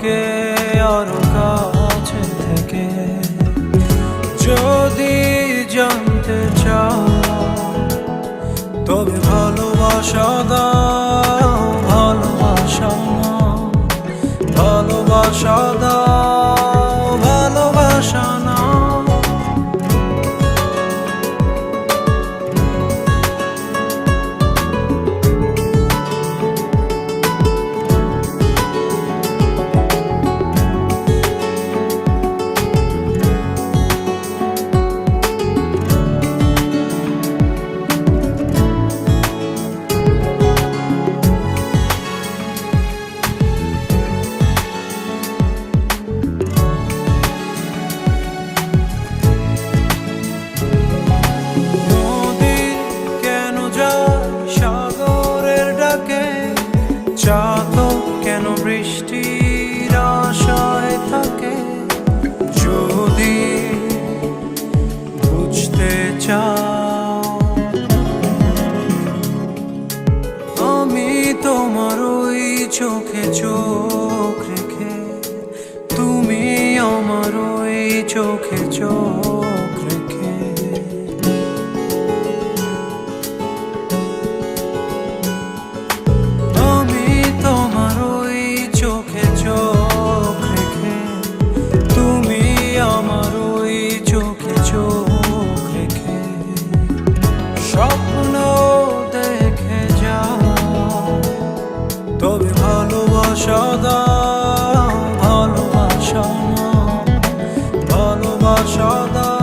থেকে আরো কাছে থেকে যদি জানতে চাও তবে ভালোবাসা দাও, ভালোবাসা নাও, ভালোবাসা দাও, ভালোবাসা নাও। চাতক কেন বৃষ্টির আশায় থাকে? যদি বুঝতে চাও আমি তোমার ওই চোখে চোখ রেখে, তুমি আমার ওই চোখে চোখ রেখে স্বপ্ন দেখে যাও, তবে ভালোবাসা দাও, ভালোবাসা নাও, ভালোবাসা দাও।